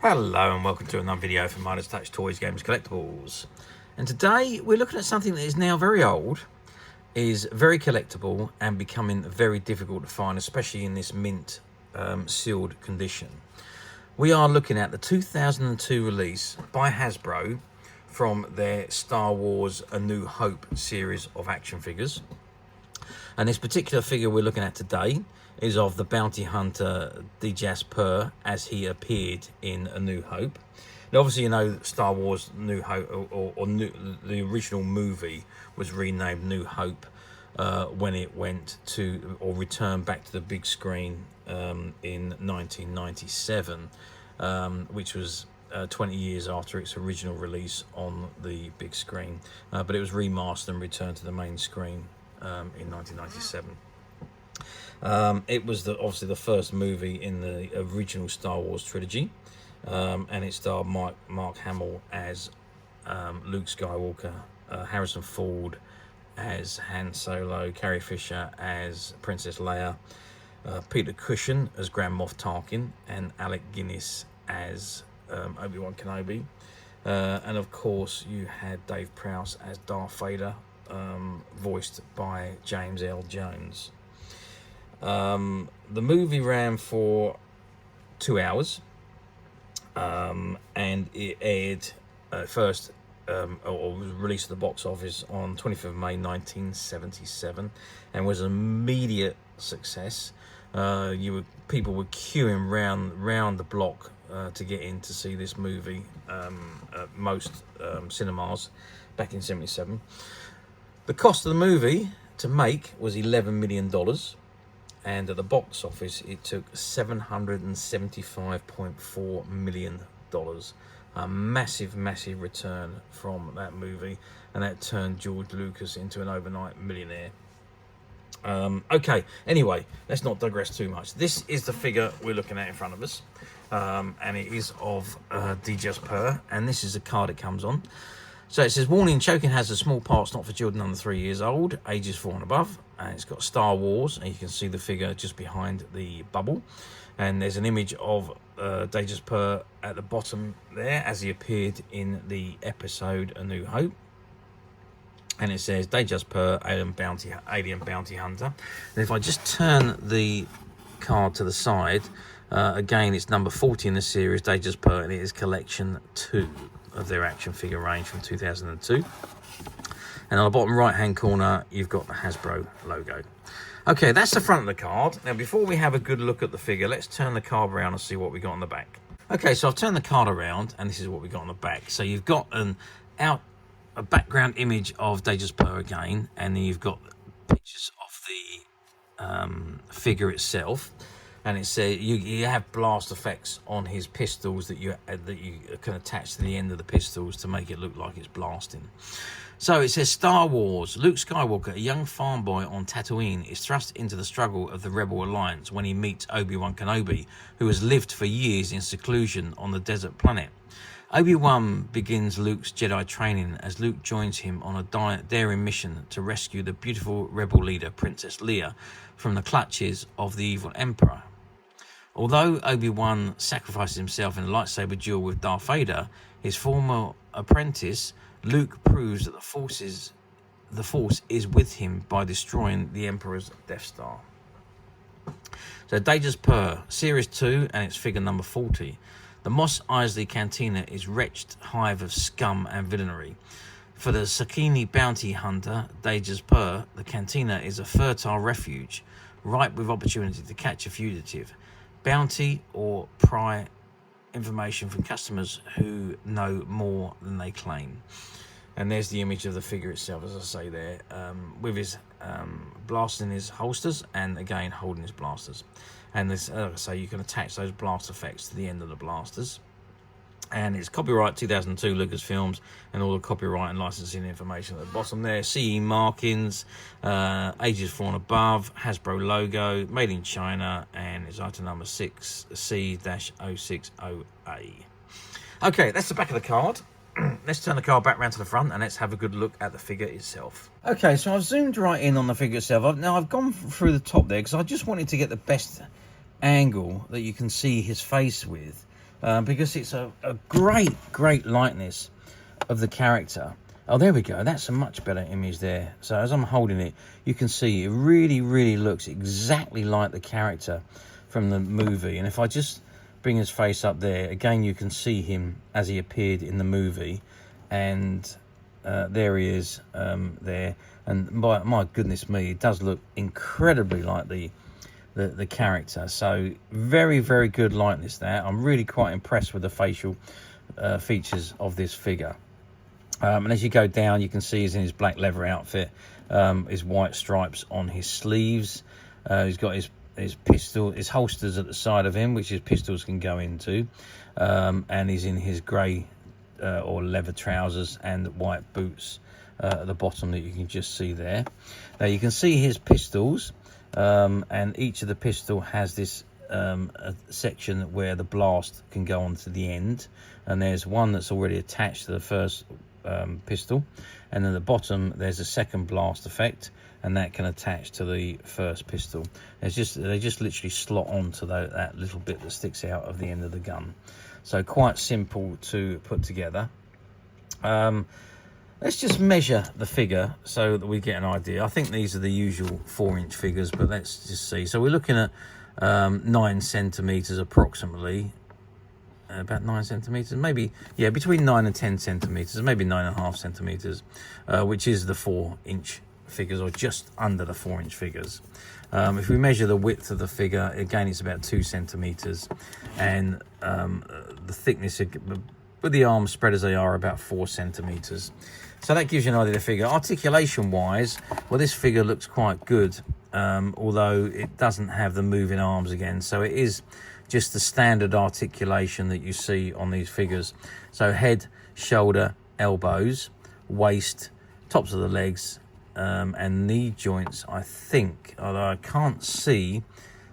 Hello and welcome to another video from Midas Touch Toys, Games, Collectibles. And today we're looking at something that is now very old, is very collectible and becoming very difficult to find, especially in this mint sealed condition. We are looking at the 2002 release by Hasbro from their Star Wars A New Hope series of action figures. And this particular figure we're looking at today is of the bounty hunter Djas Puhr as he appeared in A New Hope. Now, obviously, you know, Star Wars New Hope, the original movie was renamed New Hope when it went to, or returned back to the big screen in 1997, which was 20 years after its original release on the big screen. But it was remastered and returned to the main screen in 1997. It was obviously the first movie in the original Star Wars trilogy, and it starred Mark Hamill as Luke Skywalker, Harrison Ford as Han Solo, Carrie Fisher as Princess Leia, Peter Cushing as Grand Moff Tarkin, and Alec Guinness as Obi-Wan Kenobi. And of course you had Dave Prowse as Darth Vader, voiced by James L. Jones. The movie ran for 2 hours, and it aired first or was released at the box office on 25th of May 1977 and was an immediate success. People were queuing round the block to get in to see this movie at most cinemas back in 77. The cost of the movie to make was $11 million. And at the box office, it took $775.4 million. A massive, massive return from that movie. And that turned George Lucas into an overnight millionaire. Okay, anyway, let's not digress too much. This is the figure we're looking at in front of us. And it is of Djas Puhr. And this is the card it comes on. So it says, warning, choking hazard, small parts not for children under 3 years old, ages 4 and above. And it's got Star Wars, and you can see the figure just behind the bubble. And there's an image of Djas Puhr at the bottom there as he appeared in the episode A New Hope. And it says, Djas Puhr, alien bounty hunter. And if I just turn the card to the side, again, it's number 40 in the series, Djas Puhr, and it is collection 2 of their action figure range from 2002. And on the bottom right hand corner you've got the Hasbro logo. Okay, that's the front of the card. Now before we have a good look at the figure, let's turn the card around and see what we got on the back. Okay, so I've turned the card around and this is what we got on the back. So you've got a background image of Djas Puhr again, and then you've got pictures of the figure itself. And it says you have blast effects on his pistols that you can attach to the end of the pistols to make it look like it's blasting. So it says Star Wars. Luke Skywalker, a young farm boy on Tatooine, is thrust into the struggle of the Rebel Alliance when he meets Obi-Wan Kenobi, who has lived for years in seclusion on the desert planet. Obi-Wan begins Luke's Jedi training as Luke joins him on a daring mission to rescue the beautiful rebel leader, Princess Leia, from the clutches of the evil Emperor. Although Obi-Wan sacrifices himself in a lightsaber duel with Darth Vader, his former apprentice, Luke proves that the Force is with him by destroying the Emperor's Death Star. So Djas Puhr, Series 2, and it's figure number 40. The Mos Eisley cantina is wretched hive of scum and villainy. For the Sakiyan bounty hunter Djas Puhr, the cantina is a fertile refuge, ripe with opportunity to catch a fugitive, bounty or pry information from customers who know more than they claim. And there's the image of the figure itself, as I say there, with his blasters in his holsters, and again holding his blasters. And this, so you can attach those blast effects to the end of the blasters. And it's copyright 2002 Lucasfilms, and all the copyright and licensing information at the bottom there. CE markings, ages 4 and above, Hasbro logo, made in China, and it's item number 6C-060A. Okay, that's the back of the card. Let's turn the card back round to the front and let's have a good look at the figure itself. Okay, so I've zoomed right in on the figure itself. Now I've gone through the top there because I just wanted to get the best angle that you can see his face with. because it's a great likeness of the character. Oh, there we go. That's a much better image there. So as I'm holding it, you can see it really looks exactly like the character from the movie. And if I just bring his face up there, again, you can see him as he appeared in the movie. And there he is there. And my goodness me, it does look incredibly like the character. So very good likeness there. I'm really quite impressed with the facial features of this figure. And as you go down, you can see he's in his black leather outfit, his white stripes on his sleeves. He's got his pistol, his holsters at the side of him, which his pistols can go into. And he's in his grey or leather trousers and white boots at the bottom that you can just see there. Now you can see his pistols, and each of the pistol has this a section where the blast can go on to the end. And there's one that's already attached to the first pistol, and then at the bottom there's a second blast effect, and that can attach to the first pistol. They just literally slot onto that little bit that sticks out of the end of the gun. So quite simple to put together. Let's just measure the figure so that we get an idea. I think these are the usual 4-inch figures, but let's just see. So we're looking at 9 centimeters approximately. About 9 centimeters, maybe, yeah, between 9 and 10 centimeters, maybe 9.5 centimeters, which is the 4-inch figures, or just under the 4-inch figures. If we measure the width of the figure, again, it's about 2 centimeters, and the thickness with the arms spread as they are, about 4 centimeters. So that gives you an idea of the figure. Articulation wise, well, this figure looks quite good, although it doesn't have the moving arms again. So it is just the standard articulation that you see on these figures. So head, shoulder, elbows, waist, tops of the legs, and knee joints, I think, although I can't see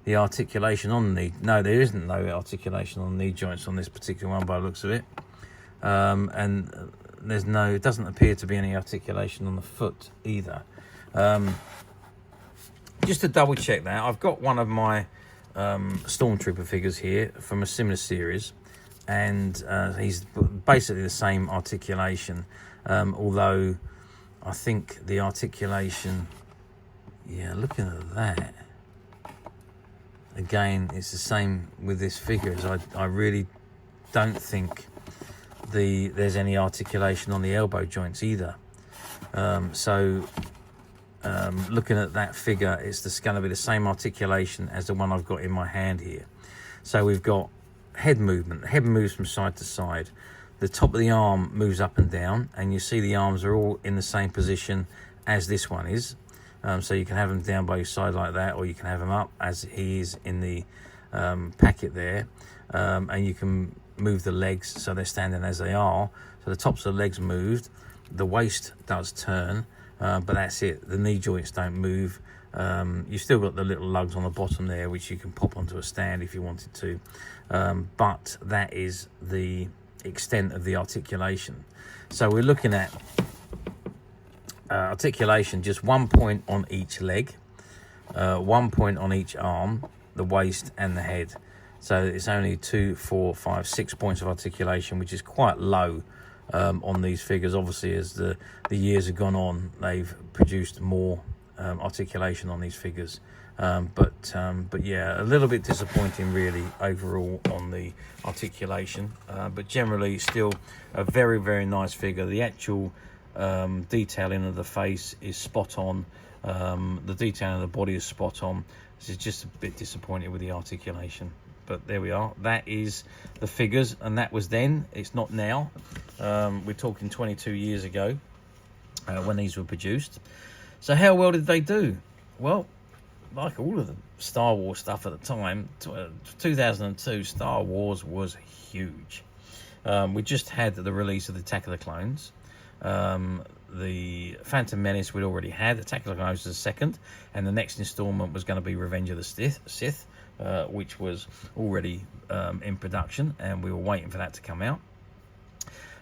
the articulation on the knee. No, there isn't no articulation on the knee joints on this particular one by the looks of it. And it doesn't appear to be any articulation on the foot either. Just to double check that, I've got one of my Stormtrooper figures here from a similar series, and he's basically the same articulation, although I think the articulation, yeah, looking at that again, it's the same with this figure. As I really don't think there's any articulation on the elbow joints either. Looking at that figure, it's going to be the same articulation as the one I've got in my hand here. So we've got head movement. The head moves from side to side. The top of the arm moves up and down, and you see the arms are all in the same position as this one is. So you can have them down by your side like that, or you can have them up as he is in the packet there. And you can move the legs so they're standing as they are. So the tops of the legs moved. The waist does turn. But that's it. The knee joints don't move. You've still got the little lugs on the bottom there, which you can pop onto a stand if you wanted to. But that is the extent of the articulation. So we're looking at articulation, just 1 point on each leg, 1 point on each arm, the waist and the head. So it's only 2, 4, 5, 6 points of articulation, which is quite low on these figures. Obviously, as the years have gone on, they've produced more articulation on these figures. But yeah, a little bit disappointing really overall on the articulation. But generally, still a very nice figure. The actual detailing of the face is spot on. The detailing of the body is spot on. This is just a bit disappointed with the articulation. But there we are. That is the figures, and that was then. It's not now. We're talking 22 years ago when these were produced. So how well did they do? Well, like all of the Star Wars stuff at the time, 2002 Star Wars was huge. We just had the release of the Attack of the Clones. The Phantom Menace we'd already had. Attack of the Clones was the second, and the next installment was going to be Revenge of the Sith, which was already in production, and we were waiting for that to come out.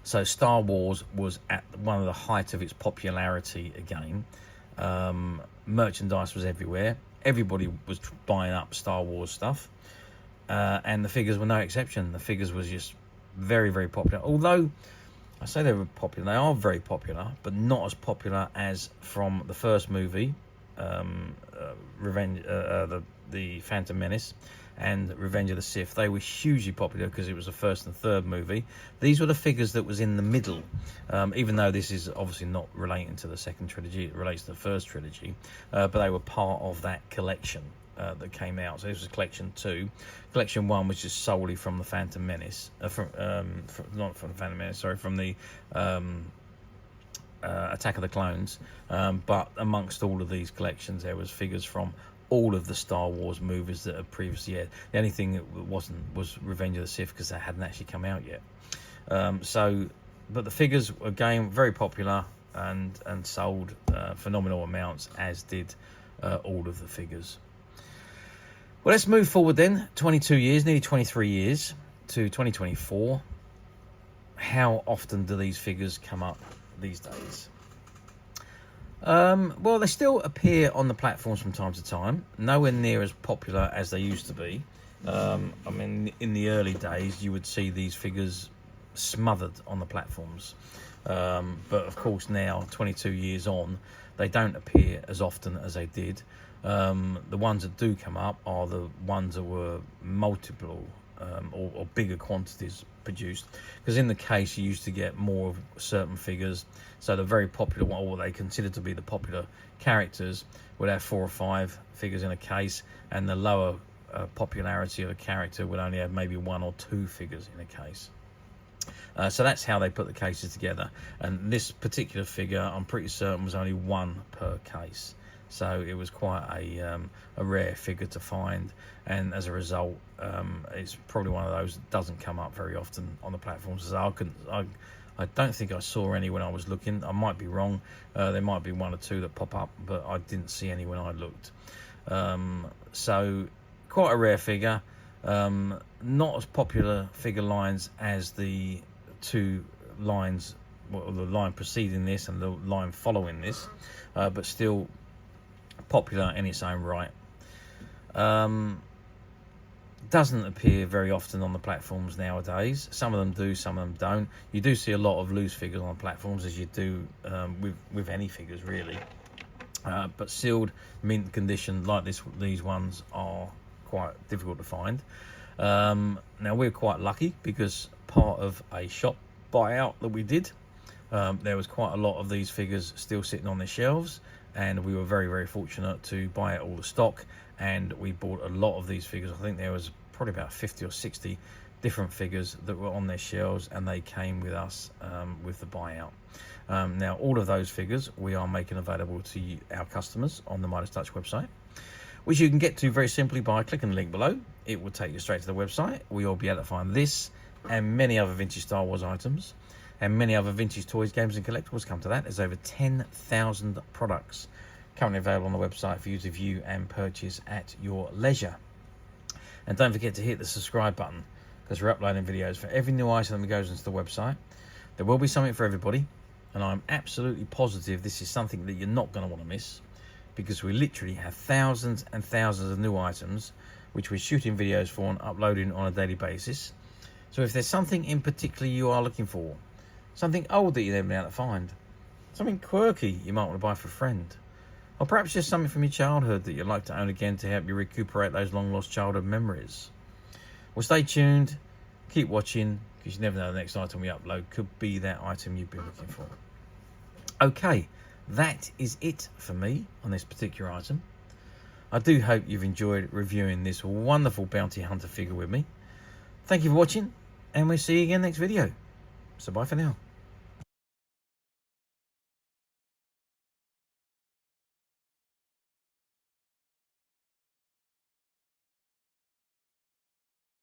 So Star Wars was at one of the height of its popularity again. Merchandise was everywhere. Everybody was buying up Star Wars stuff. and the figures were no exception. The figures was just very, very popular. Although I say they were popular, they are very popular, but not as popular as from the first movie, Revenge, the Phantom Menace, and Revenge of the Sith. They were hugely popular because it was the first and third movie. These were the figures that was in the middle, even though this is obviously not relating to the second trilogy, it relates to the first trilogy, but they were part of that collection that came out. So this was collection 2. Collection 1 was just solely from the Phantom Menace, not from the Phantom Menace, sorry, from the Attack of the Clones, but amongst all of these collections there was figures from all of the Star Wars movies that had previously aired. The only thing that wasn't was Revenge of the Sith, because that hadn't actually come out yet. But the figures, again, very popular and sold phenomenal amounts, as did all of the figures. Well, let's move forward then. 22 years, nearly 23 years to 2024. How often do these figures come up these days? Well, they still appear on the platforms from time to time. Nowhere near as popular as they used to be. I mean, in the early days, you would see these figures smothered on the platforms. But of course now, 22 years on, they don't appear as often as they did. The ones that do come up are the ones that were multiple or bigger quantities produced, because in the case you used to get more of certain figures. So the very popular one, or what they considered to be the popular characters, would have 4 or 5 figures in a case, and the lower popularity of a character would only have maybe 1 or 2 figures in a case. So that's how they put the cases together, and this particular figure I'm pretty certain was only 1 per case. So it was quite a rare figure to find, and as a result, it's probably one of those that doesn't come up very often on the platforms. So I don't think I saw any when I was looking. I might be wrong. There might be 1 or 2 that pop up, but I didn't see any when I looked. So quite a rare figure. Not as popular figure lines as the 2 lines, well, the line preceding this and the line following this, but still popular in its own right. Doesn't appear very often on the platforms nowadays. Some of them do, some of them don't. You do see a lot of loose figures on platforms, as you do with any figures really, but sealed mint condition like these ones are quite difficult to find. Now we're quite lucky, because part of a shop buyout that we did, there was quite a lot of these figures still sitting on their shelves, and we were very, very fortunate to buy out all the stock, and we bought a lot of these figures. I think there was probably about 50 or 60 different figures that were on their shelves, and they came with us with the buyout. Now all of those figures we are making available to our customers on the Midas Touch website, which you can get to very simply by clicking the link below. It will take you straight to the website, where you'll be able to find this and many other vintage Star Wars items, and many other vintage toys, games and collectibles. Come to that. There's over 10,000 products currently available on the website for you to view and purchase at your leisure. And don't forget to hit the subscribe button, because we're uploading videos for every new item that goes into the website. There will be something for everybody, and I'm absolutely positive this is something that you're not going to want to miss, because we literally have thousands and thousands of new items which we're shooting videos for and uploading on a daily basis. So if there's something in particular you are looking for, something old that you've never been able to find, something quirky you might want to buy for a friend, or perhaps just something from your childhood that you'd like to own again to help you recuperate those long lost childhood memories, well, stay tuned, keep watching, because you never know, the next item we upload could be that item you've been looking for. Okay, that is it for me on this particular item. I do hope you've enjoyed reviewing this wonderful bounty hunter figure with me. Thank you for watching, and we'll see you again next video. So bye for now.